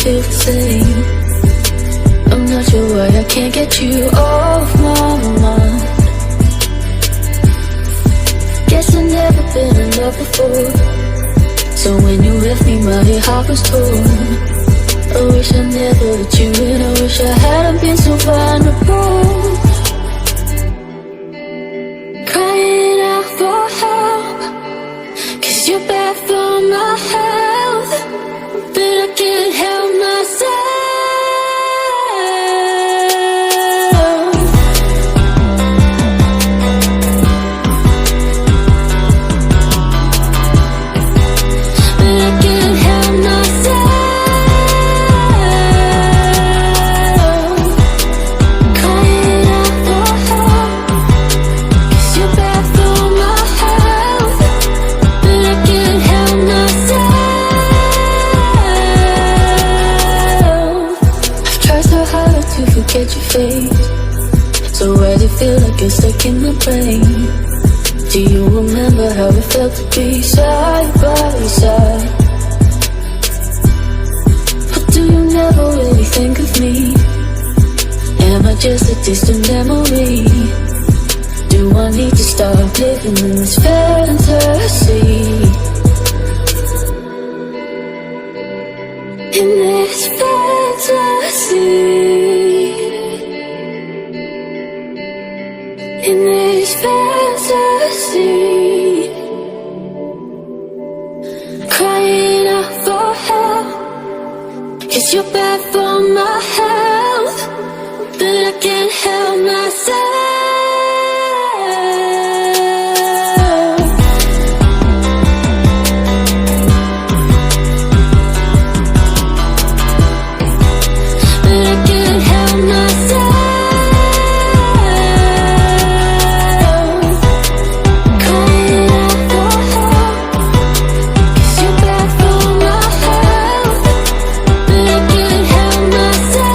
feel the same. I'm not sure why I can't get you off my mind. Guess I've never been in love before, so when you left me my heart was torn. I wish I never let you in, I wish I hadn't been so vulnerable. Crying out for help, 'cause you're bad for my health, but I can't help myself. But I can't help myself. Crying out for help, 'cause you're bad for my health, but I can't help myself. I've tried so hard to forget your face, so why do you feel like you're stuck in my brain? Do you remember how it felt to be side by side? But do you never really think of me? Am I just a distant memory? Do I need to stop living in this fantasy? In this fantasy, in this fantasy, crying out for help, 'cause you're bad for my health, but I can't help myself. But I can't help myself. Crying out for help, 'cause you're bad for my health, but I can't help myself.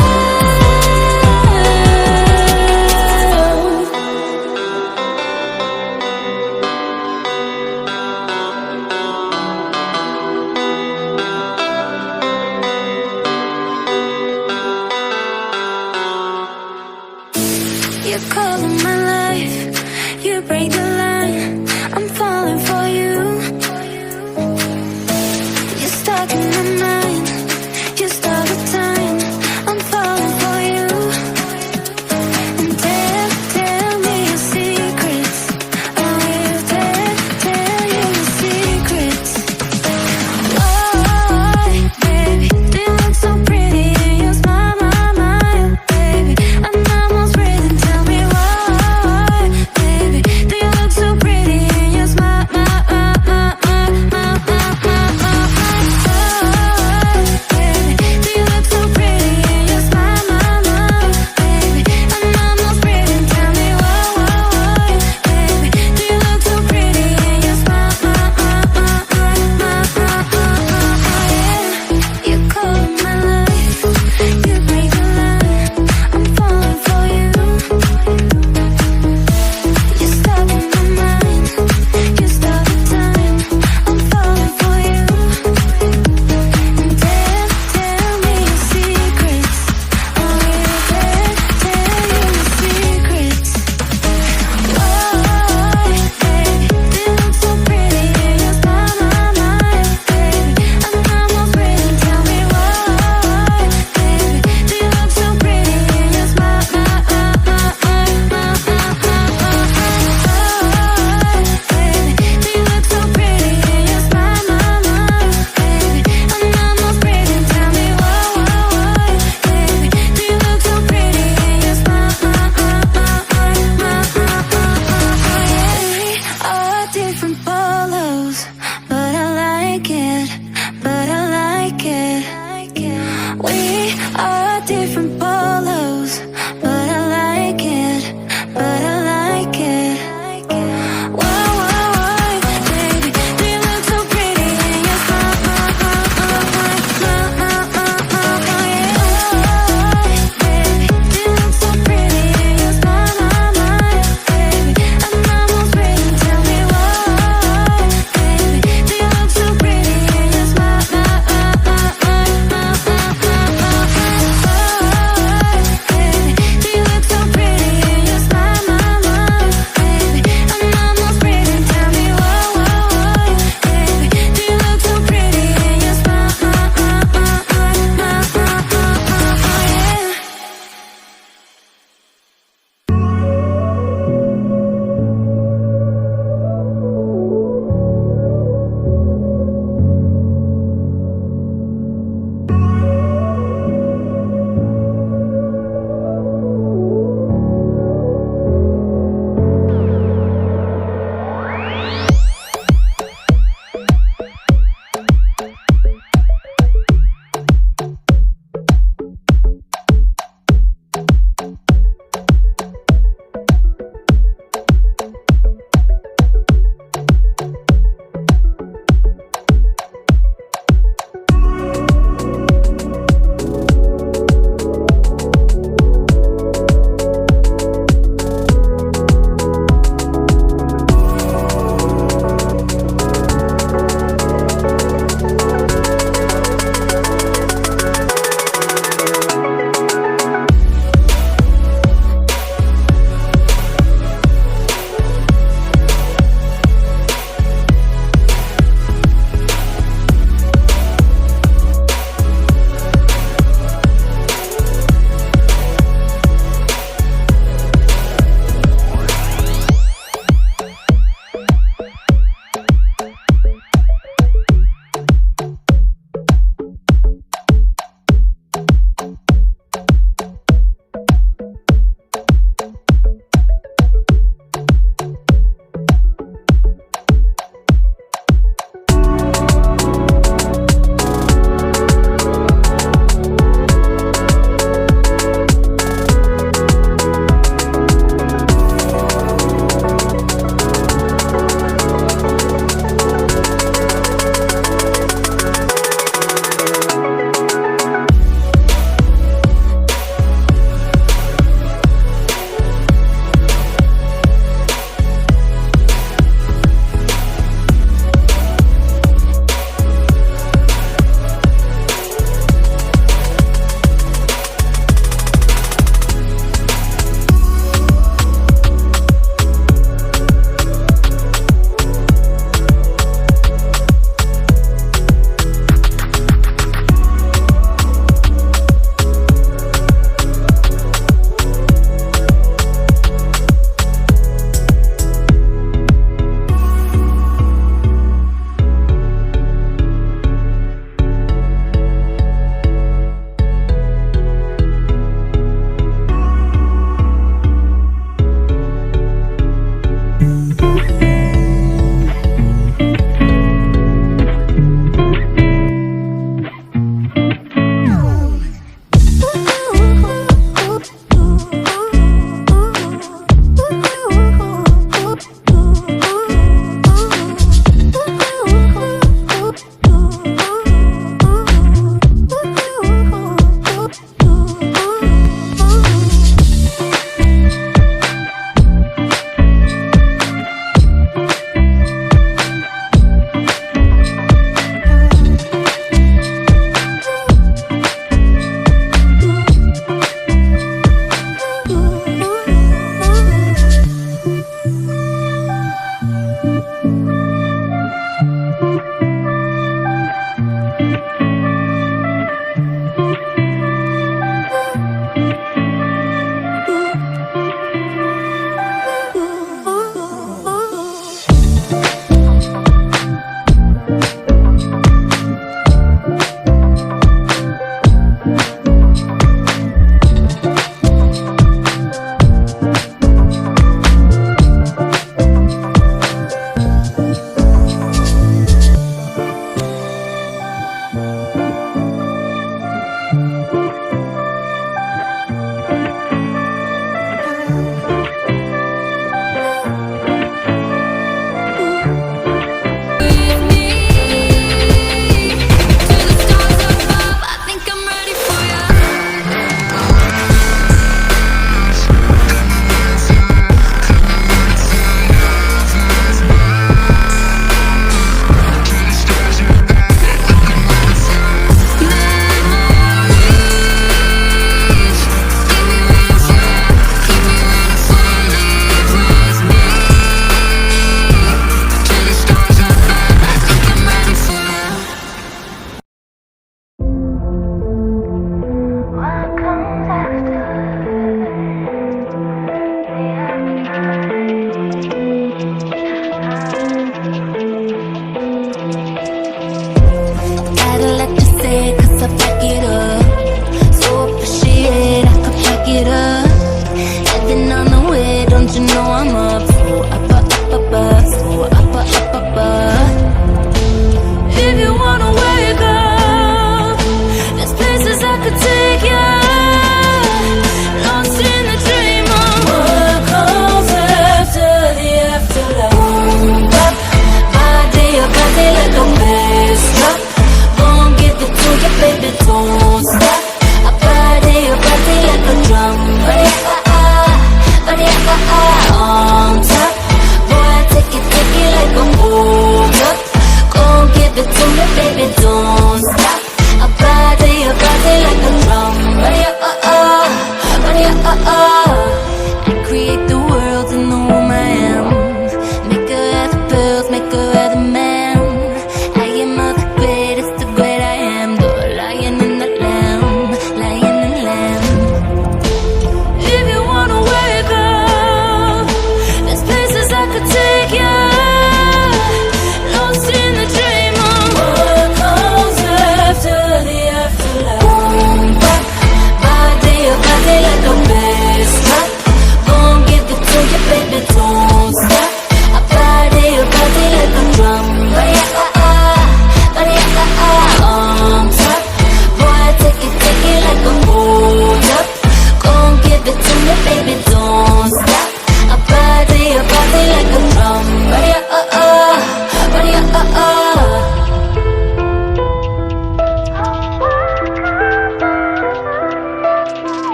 wake up.